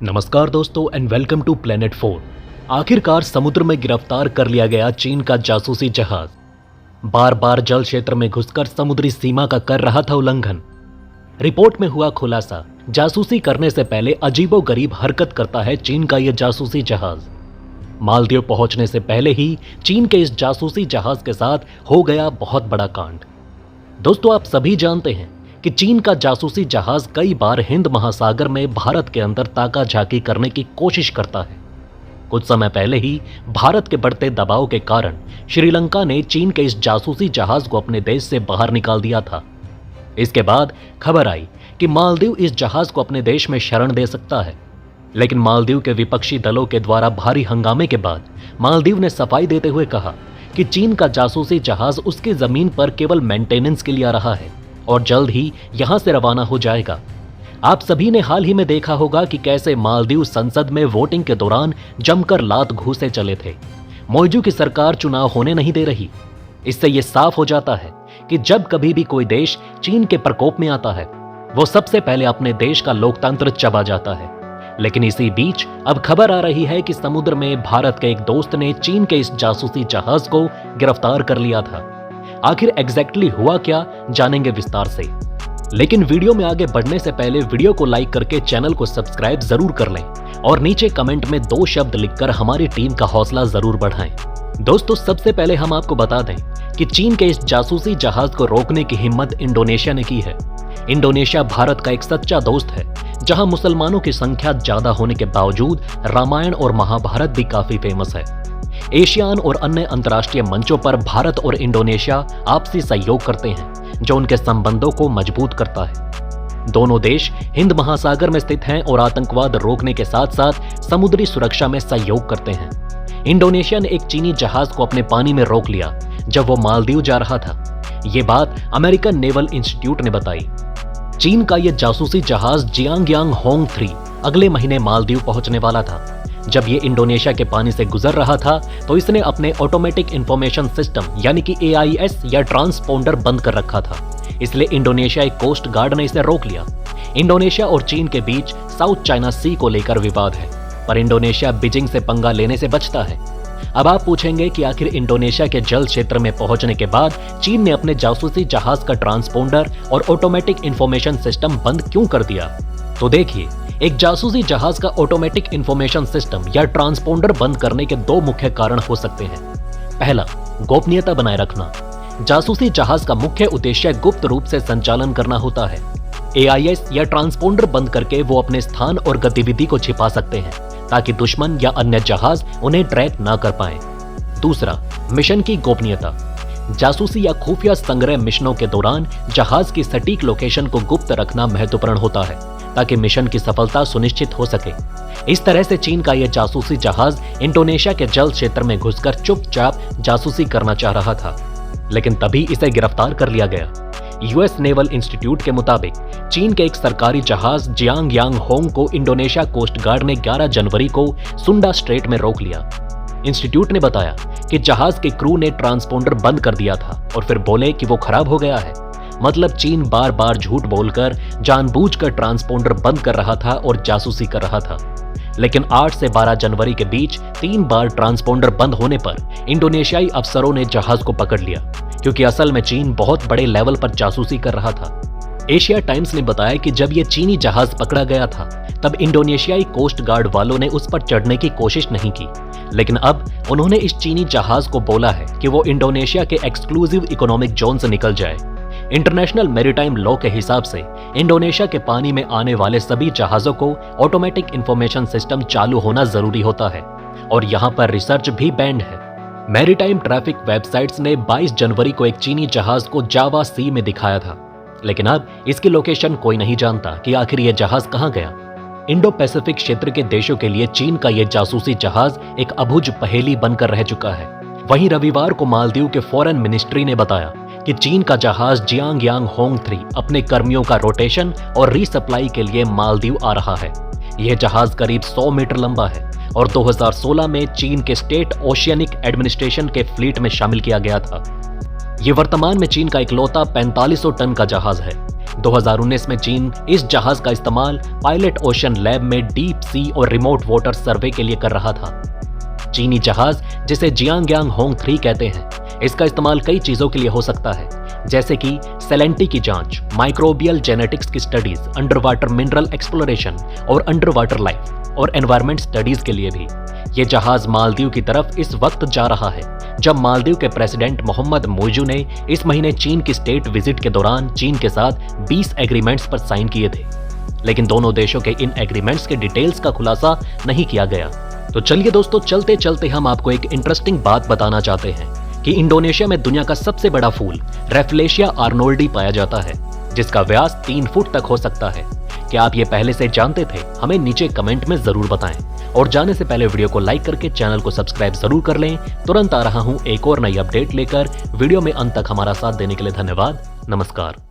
नमस्कार दोस्तों and welcome to planet 4। आखिरकार समुद्र में गिरफ्तार कर लिया गया चीन का जासूसी जहाज बार बार जल क्षेत्र में घुसकर समुद्री सीमा का कर रहा था उल्लंघन। रिपोर्ट में हुआ खुलासा, जासूसी करने से पहले अजीबोगरीब हरकत करता है चीन का यह जासूसी जहाज। मालदीव पहुंचने से पहले ही चीन के इस जासूसी जहाज के साथ हो गया बहुत बड़ा कांड। दोस्तों, आप सभी जानते हैं कि चीन का जासूसी जहाज कई बार हिंद महासागर में भारत के अंदर ताका झाकी करने की कोशिश करता है। कुछ समय पहले ही भारत के बढ़ते दबाव के कारण श्रीलंका ने चीन के इस जासूसी जहाज को अपने देश से बाहर निकाल दिया था। इसके बाद खबर आई कि मालदीव इस जहाज को अपने देश में शरण दे सकता है, लेकिन मालदीव के विपक्षी दलों के द्वारा भारी हंगामे के बाद मालदीव ने सफाई देते हुए कहा कि चीन का जासूसी जहाज उसकी जमीन पर केवल मेंटेनेंस के लिए आ रहा है और जल्द ही यहां से रवाना हो जाएगा। आप सभी ने हाल ही में देखा होगा कि कैसे मालदीव संसद में वोटिंग के दौरान जमकर लात घूंसे चले थे। मौजू की सरकार चुनाव होने नहीं दे रही। इससे यह साफ हो जाता है कि जब कभी भी कोई देश चीन के प्रकोप में आता है, वो सबसे पहले अपने देश का लोकतंत्र चबा जाता है। लेकिन इसी बीच अब खबर आ रही है कि समुद्र में भारत के एक दोस्त ने चीन के इस जासूसी जहाज को गिरफ्तार कर लिया था। आखिर एग्जैक्टली हुआ क्या, जानेंगे विस्तार से। लेकिन वीडियो में आगे बढ़ने से पहले वीडियो को लाइक करके चैनल को सब्सक्राइब जरूर कर लें और नीचे कमेंट में 2 शब्द लिखकर हमारी टीम का हौसला जरूर बढ़ाएं। दोस्तों, सबसे पहले हम आपको बता दें कि चीन के इस जासूसी जहाज को रोकने की हिम्मत इंडोनेशिया ने की है। इंडोनेशिया भारत का एक सच्चा दोस्त है, जहां मुसलमानों की संख्या ज्यादा होने के बावजूद रामायण और महाभारत भी काफी फेमस है। एशियान और अन्य अंतर्राष्ट्रीय मंचों पर भारत और इंडोनेशिया आपसी सहयोग करते हैं, जो उनके संबंधों को मजबूत करता है। दोनों देश हिंद महासागर में स्थित हैं और आतंकवाद रोकने के साथ साथ समुद्री सुरक्षा में सहयोग करते हैं। इंडोनेशिया ने एक चीनी जहाज को अपने पानी में रोक लिया जब वो मालदीव जा रहा था। ये बात अमेरिकन नेवल इंस्टीट्यूट ने बताई। चीन का यह जासूसी जहाज जियांगयांग होंग 3 अगले महीने मालदीव पहुंचने वाला था। जब ये इंडोनेशिया के पानी से गुजर रहा था तो इसने अपने ऑटोमेटिक इंफॉर्मेशन सिस्टम यानी कि AIS या ट्रांसपोंडर बंद कर रखा था, इसलिए इंडोनेशियाई कोस्ट गार्ड ने इसे रोक लिया। इंडोनेशिया और चीन के बीच साउथ चाइना सी को लेकर विवाद है, पर इंडोनेशिया बीजिंग से पंगा लेने से बचता है। अब आप पूछेंगे कि आखिर इंडोनेशिया के जल क्षेत्र में पहुंचने के बाद चीन ने अपने जासूसी जहाज का ट्रांसपोंडर और ऑटोमेटिक इंफॉर्मेशन सिस्टम बंद क्यों कर दिया? तो देखिए, एक जासूसी जहाज का ऑटोमेटिक इंफॉर्मेशन सिस्टम या ट्रांसपोंडर बंद करने के 2 मुख्य कारण हो सकते हैं। पहला, गोपनीयता बनाए रखना। जासूसी जहाज का मुख्य उद्देश्य गुप्त रूप से संचालन करना होता है। AIS या ट्रांसपोंडर बंद करके वो अपने स्थान और गतिविधि को छिपा सकते हैं ताकि दुश्मन या अन्य जहाज उन्हें ट्रैक ना कर पाए। दूसरा, मिशन की गोपनीयता। जासूसी या खुफिया संग्रह मिशनों के दौरान जहाज की सटीक लोकेशन को गुप्त रखना महत्वपूर्ण होता है ताकि मिशन की सफलता सुनिश्चित हो सके। इस तरह से चीन का यह जासूसी जहाज इंडोनेशिया के जल क्षेत्र में घुसकर चुपचाप जासूसी करना चाह रहा था, लेकिन तभी इसे गिरफ्तार कर लिया गया। US नेवल इंस्टीट्यूट के मुताबिक चीन के एक सरकारी जहाज जियांगयांग होंग को इंडोनेशिया कोस्ट गार्ड ने 11 जनवरी को सुंडा स्ट्रेट में रोक लिया। इंस्टीट्यूट ने बताया कि जहाज के क्रू ने ट्रांसपोंडर बंद कर दिया था और फिर बोले कि वो खराब हो गया है। मतलब चीन बार बार झूठ बोलकर जानबूझकर ट्रांसपोंडर बंद कर रहा था और जासूसी कर रहा था। लेकिन 8 से 12 जनवरी के बीच 3 बार ट्रांसपोंडर बंद होने पर इंडोनेशियाई अफसरों ने जहाज को पकड़ लिया, क्योंकि असल में चीन बहुत बड़े लेवल पर जासूसी कर रहा था। एशिया टाइम्स ने बताया कि जब यह चीनी जहाज पकड़ा गया था तब इंडोनेशियाई कोस्ट गार्ड वालों ने उस पर चढ़ने की कोशिश नहीं की, लेकिन अब उन्होंने इस चीनी जहाज को बोला है कि वो इंडोनेशिया के एक्सक्लूसिव इकोनॉमिक जोन से निकल जाए। इंटरनेशनल मैरीटाइम लॉ के हिसाब से इंडोनेशिया के पानी में आने वाले सभी जहाजों को ऑटोमेटिक इंफॉर्मेशन सिस्टम चालू होना जरूरी होता है और यहाँ पर रिसर्च भी बैंड है। मैरीटाइम ट्रैफिक वेबसाइट्स ने 22 जनवरी को एक चीनी जहाज को जावा सी में दिखाया था, लेकिन अब इसकी लोकेशन कोई नहीं जानता कि आखिर यह जहाज कहां गया। इंडो पैसिफिक क्षेत्र के देशों के लिए चीन का यह जासूसी जहाज एक अबुझ पहेली बनकर रह चुका है। वहीं रविवार को मालदीव के फॉरेन मिनिस्ट्री ने बताया कि चीन का जहाज जियांगयांग होंग 3 अपने कर्मियों का रोटेशन और रीसप्लाई के लिए मालदीव आ रहा है। यह जहाज करीब 100 मीटर लंबा है और 2016 में चीन के स्टेट ओशियनिक एडमिनिस्ट्रेशन के फ्लीट में शामिल किया गया था। यह वर्तमान में चीन का इकलौता 4500 टन का जहाज है। 2019 में चीन इस जहाज का इस्तेमाल पायलट ओशन लैब में डीप सी और रिमोट वाटर सर्वे के लिए कर रहा था। चीनी जहाज, जिसे जियांगयांग होंग 3 कहते हैं, इसका इस्तेमाल कई चीजों के लिए हो सकता है, जैसे कि सेलेंटी की जांच, माइक्रोबियल जेनेटिक्स की studies, under water mineral exploration और अंडर वाटर लाइफ और एनवायरमेंट स्टडीज के लिए भी। ये जहाज मालदीव की तरफ इस वक्त जा रहा है जब मालदीव के प्रेसिडेंट मोहम्मद मोइजू ने इस महीने चीन की स्टेट विजिट के दौरान चीन के साथ 20 एग्रीमेंट्स पर साइन किए थे, लेकिन दोनों देशों के इन एग्रीमेंट्स के डिटेल्स का खुलासा नहीं किया गया। तो चलिए दोस्तों, चलते चलते हम आपको एक इंटरेस्टिंग बात बताना चाहते हैं कि इंडोनेशिया में दुनिया का सबसे बड़ा फूल रैफलेशिया आर्नोल्डी पाया जाता है, जिसका व्यास 3 फुट तक हो सकता है। क्या आप ये पहले से जानते थे? हमें नीचे कमेंट में जरूर बताएं। और जाने से पहले वीडियो को लाइक करके चैनल को सब्सक्राइब जरूर कर लें। तुरंत आ रहा हूं एक और नई अपडेट लेकर। वीडियो में अंत तक हमारा साथ देने के लिए धन्यवाद। नमस्कार।